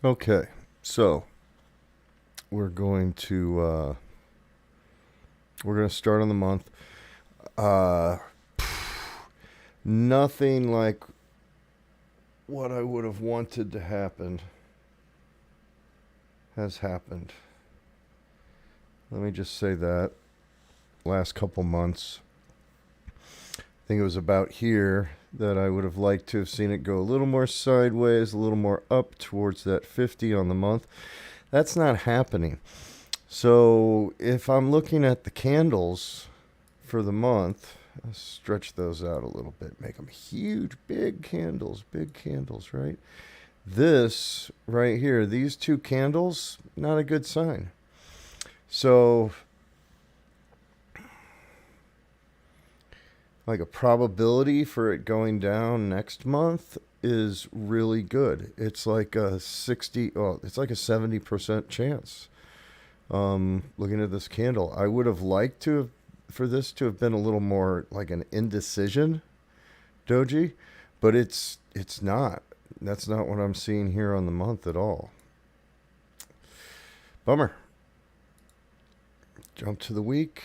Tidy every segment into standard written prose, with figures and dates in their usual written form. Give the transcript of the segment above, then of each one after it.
Okay, so we're going to start on the month. Uh, Nothing like what I would have wanted to happen has happened. Let me just say that. Last couple months, I think it was about here that I would have liked to have seen it go a little more sideways, a little more up towards that 50 on the month. That's not happening. So if I'm looking at the candles for the month, I'll stretch those out a little bit, make them huge, big candles, right? This right here, these two candles, not a good sign. So, like a probability for it going down next month is really good. It's like a 60, oh, it's like a 70% chance. Looking at this candle, I would have liked to have, for this to have been a little more like an indecision doji, but it's not. That's not what I'm seeing here on the month at all. Bummer. Jump to the week.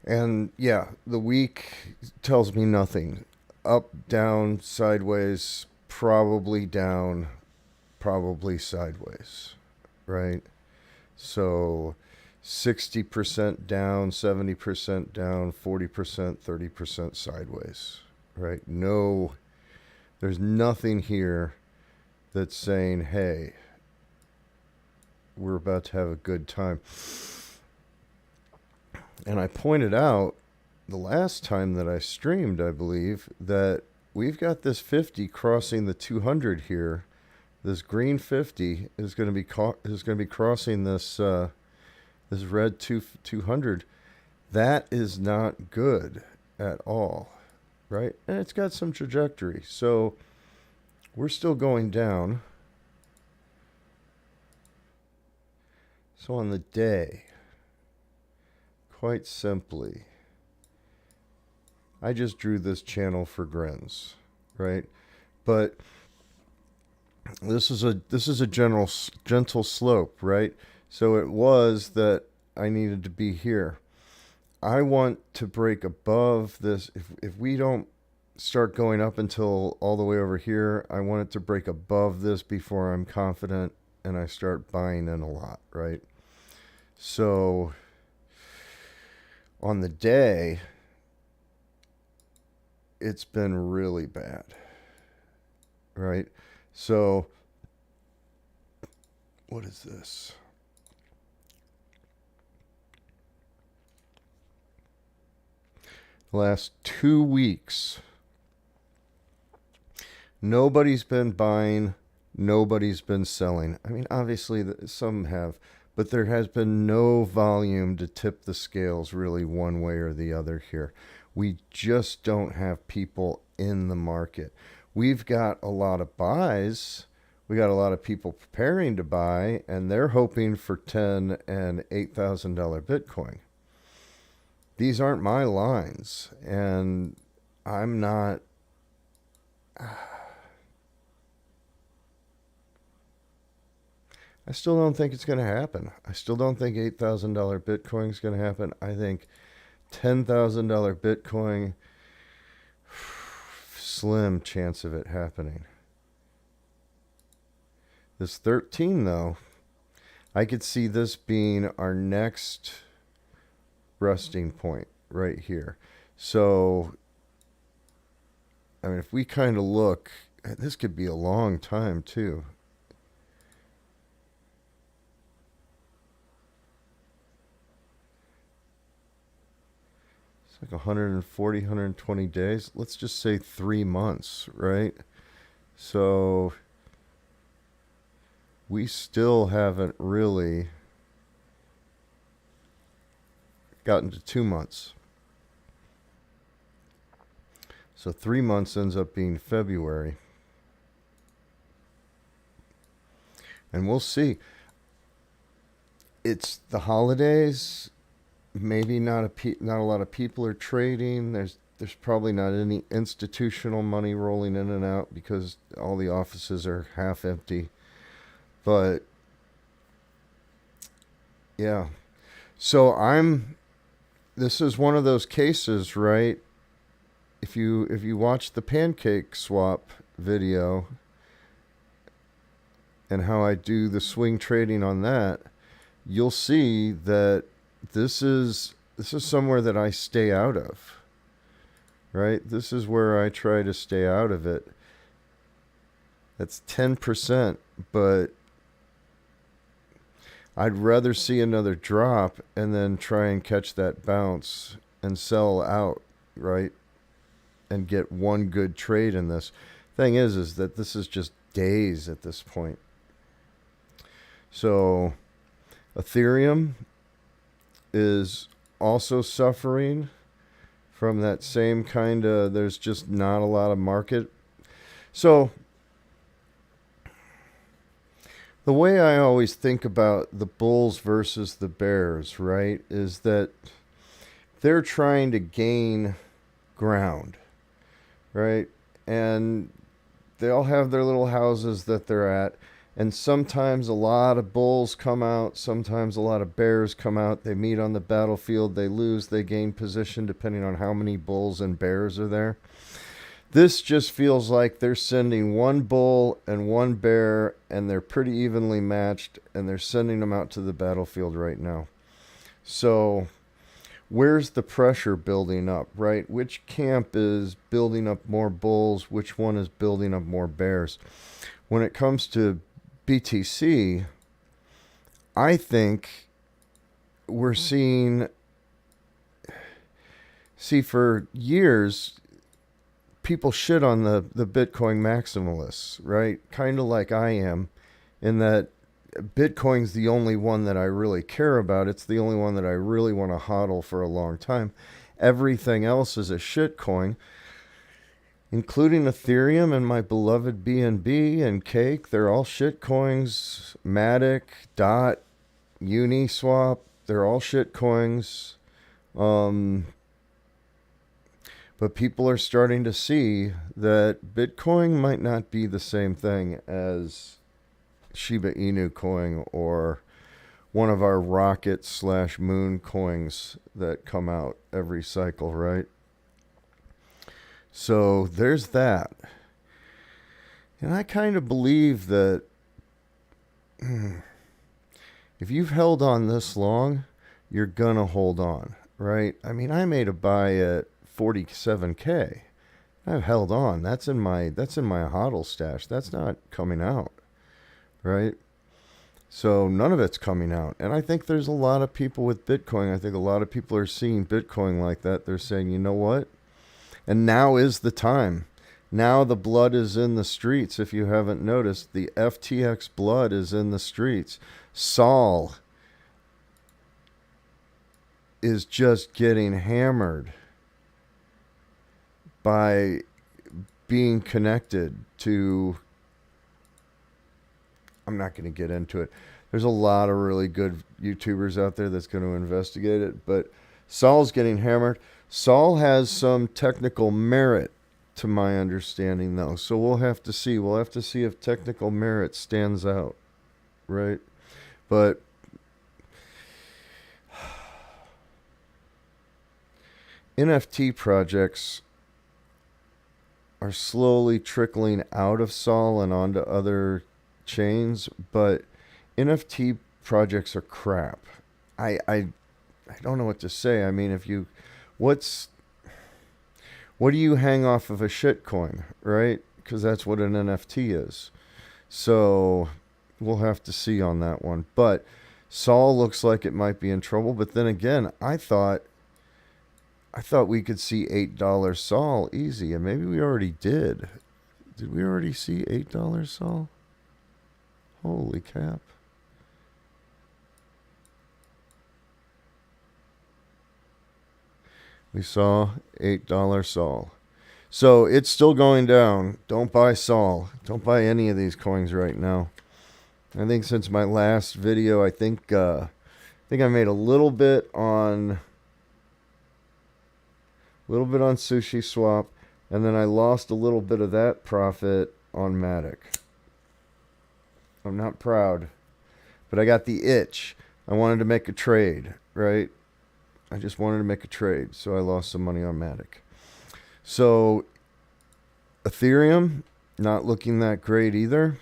And yeah, the week tells me nothing. Up, down, sideways, probably down, probably sideways, right? So 60% down, 70% down, 40%, 30% sideways, right? No, there's nothing here that's saying, hey, we're about to have a good time. And I pointed out the last time that I streamed, I believe, that we've got this 50 crossing the 200 here. This green 50 is going to be crossing this this red 200. That is not good at all, right? And it's got some trajectory. So we're still going down. So on the day, quite simply, I just drew this channel for grins, right? But this is a gentle slope, right? So it was that I needed to be here. I want to break above this. If we don't start going up until all the way over here, I want it to break above this before I'm confident and I start buying in a lot, right? So on the day, it's been really bad, right? So what is this? Last 2 weeks, nobody's been buying, nobody's been selling. I mean, obviously, some have, but there has been no volume to tip the scales really one way or the other here. We just don't have people in the market. We've got a lot of buys. We got a lot of people preparing to buy, and they're hoping for $10,000 and $8,000 Bitcoin. These aren't my lines, and I'm not. I still don't think it's going to happen. I still don't think $8,000 Bitcoin is going to happen. I think $10,000 Bitcoin, slim chance of it happening. This 13, though, I could see this being our next resting point right here. So, I mean, if we kind of look, this could be a long time too. It's like 140, 120 days. Let's just say 3 months, right? So we still haven't really gotten to 2 months. So 3 months ends up being February. And we'll see. It's the holidays. maybe not a lot of people are trading. There's probably not any institutional money rolling in and out because all the offices are half empty. But yeah. So this is one of those cases, right? If you watch the pancake swap video and how I do the swing trading on that, you'll see that this is somewhere that I stay out of. Right? This is where I try to stay out of it. That's 10%, but I'd rather see another drop and then try and catch that bounce and sell out, right? And get one good trade in this. Thing is that this is just days at this point. So Ethereum is also suffering from that same kind of, there's just not a lot of market. So the way I always think about the bulls versus the bears, right, is that they're trying to gain ground, right? And they all have their little houses that they're at. And sometimes a lot of bulls come out, sometimes a lot of bears come out. They meet on the battlefield, they lose, they gain position depending on how many bulls and bears are there. This just feels like they're sending one bull and one bear, and they're pretty evenly matched, and they're sending them out to the battlefield right now. So where's the pressure building up, right? Which camp is building up more bulls? Which one is building up more bears? When it comes to BTC, I think we're seeing, for years, people shit on the Bitcoin maximalists, right? Kind of like I am, in that Bitcoin's the only one that I really care about. It's the only one that I really want to hodl for a long time. Everything else is a shit coin, including Ethereum and my beloved BNB and Cake. They're all shit coins. Matic, DOT, Uniswap, they're all shit coins. But people are starting to see that Bitcoin might not be the same thing as Shiba Inu coin or one of our rocket/moon coins that come out every cycle, right? So there's that. And I kind of believe that if you've held on this long, you're going to hold on, right? I mean, I made a buy at 47K. I've held on. That's in my hodl stash. That's not coming out, right? So none of it's coming out. And I think there's a lot of people with Bitcoin. I think a lot of people are seeing Bitcoin like that. They're saying, you know what? And now is the time. Now the blood is in the streets. If you haven't noticed, the FTX blood is in the streets. Sol is just getting hammered by being connected to, I'm not going to get into it. There's a lot of really good YouTubers out there that's going to investigate it, but Sol's getting hammered. Sol has some technical merit, to my understanding, though. So we'll have to see. We'll have to see if technical merit stands out, right? But NFT projects are slowly trickling out of Sol and onto other chains, but NFT projects are crap. I don't know what to say. I mean, what do you hang off of a shit coin, right? Because that's what an NFT is. So we'll have to see on that one. But Sol looks like it might be in trouble. But then again, I thought we could see $8 Sol easy, and maybe we already did. Did we already see $8 Sol? Holy cap. We saw $8 Sol. So it's still going down. Don't buy Sol. Don't buy any of these coins right now. I think since my last video, I think think I made a little bit on Sushi Swap, and then I lost a little bit of that profit on Matic. I'm not proud, but I got the itch. I wanted to make a trade, right? I just wanted to make a trade, so I lost some money on Matic. So Ethereum, not looking that great either.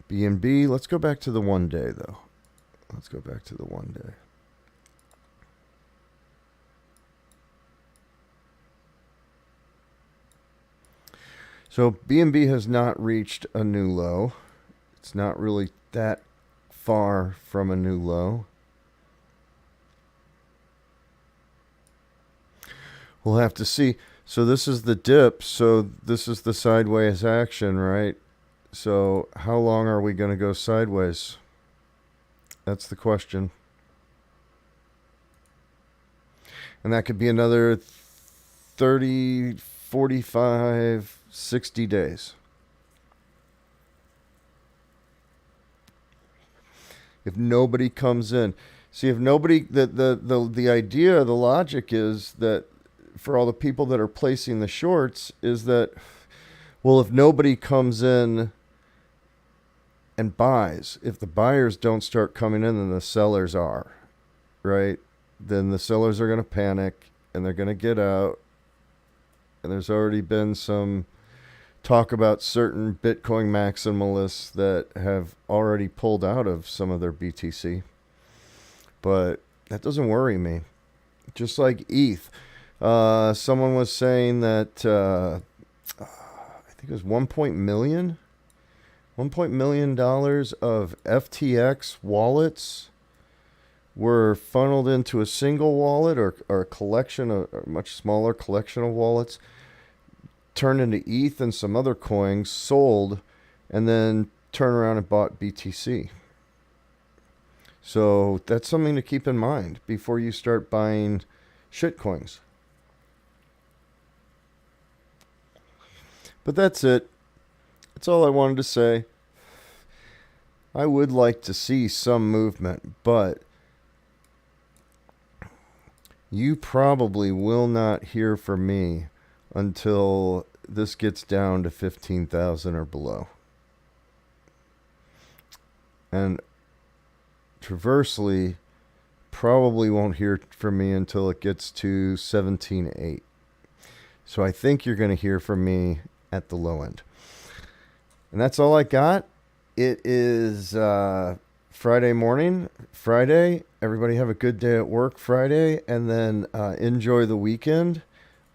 BNB, let's go back to the 1 day though. Let's go back to the 1 day. So BNB has not reached a new low. It's not really that far from a new low. We'll have to see. So this is the dip. So this is the sideways action, right? So how long are we going to go sideways? That's the question. And that could be another 30, 45, 60 days. If nobody comes in. See, if nobody, the idea, the logic is that for all the people that are placing the shorts is that, well, if nobody comes in and buys, if the buyers don't start coming in, then the sellers are, right? Then the sellers are going to panic and they're going to get out. And there's already been some talk about certain Bitcoin maximalists that have already pulled out of some of their BTC. But that doesn't worry me. Just like ETH. Someone was saying that I think it was $1 million of FTX wallets were funneled into a single wallet or a collection of a much smaller collection of wallets, turned into ETH and some other coins, sold, and then turn around and bought BTC. So that's something to keep in mind before you start buying shitcoins. But that's it. That's all I wanted to say. I would like to see some movement, but you probably will not hear from me until this gets down to 15,000 or below. And traversely, probably won't hear from me until it gets to 17.8. So I think you're going to hear from me at the low end. And that's all I got. It is Friday morning. Friday. Everybody have a good day at work Friday. And then enjoy the weekend.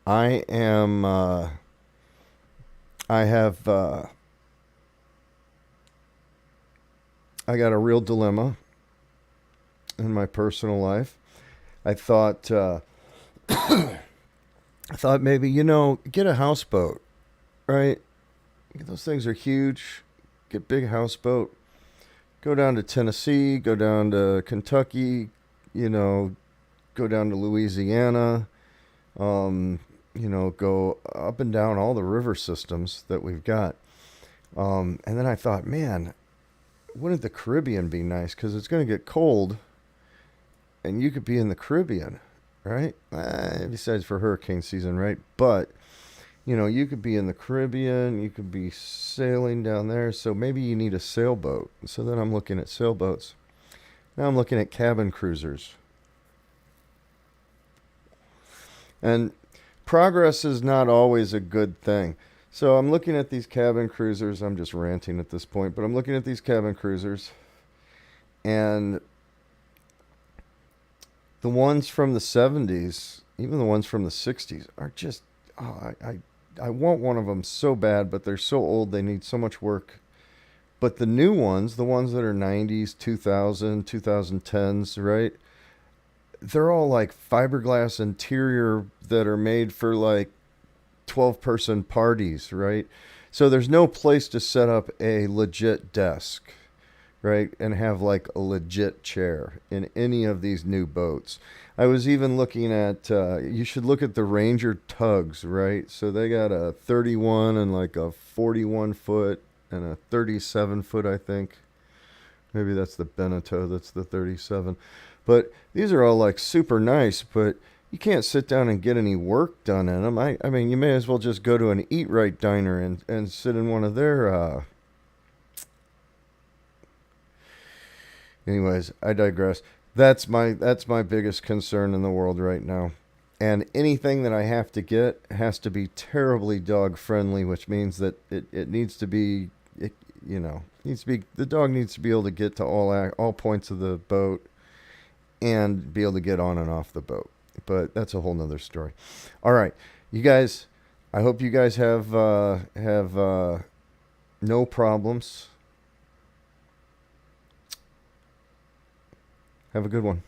I got a real dilemma in my personal life. I thought maybe, get a houseboat, right? Those things are huge. Get big houseboat. Go down to Tennessee, go down to Kentucky, go down to Louisiana, go up and down all the river systems that we've got. And then I thought, man, wouldn't the Caribbean be nice? Because it's going to get cold and you could be in the Caribbean, right? Besides for hurricane season, right? But, you could be in the Caribbean, you could be sailing down there. So maybe you need a sailboat. So then I'm looking at sailboats. Now I'm looking at cabin cruisers. And progress is not always a good thing. So I'm looking at these cabin cruisers. I'm just ranting at this point, but I'm looking at these cabin cruisers. And the ones from the 70s, even the ones from the 60s, are just, I want one of them so bad, but they're so old, they need so much work. But the new ones, the ones that are 90s, 2000, 2010s, right? They're all like fiberglass interior that are made for like 12-person parties, right? So there's no place to set up a legit desk, right? And have like a legit chair in any of these new boats. I was even looking at, you should look at the Ranger tugs, right? So they got a 31 and like a 41 foot and a 37 foot, I think, Maybe that's the Beneteau. That's the 37. But these are all like super nice, but you can't sit down and get any work done in them. I mean, you may as well just go to an Eat Right diner and sit in one of their. Anyways, I digress. That's my biggest concern in the world right now. And anything that I have to get has to be terribly dog friendly, which means that it needs to be, needs to be, the dog needs to be able to get to all points of the boat and be able to get on and off the boat. But that's a whole nother story. All right, you guys, I hope you guys have no problems. Have a good one.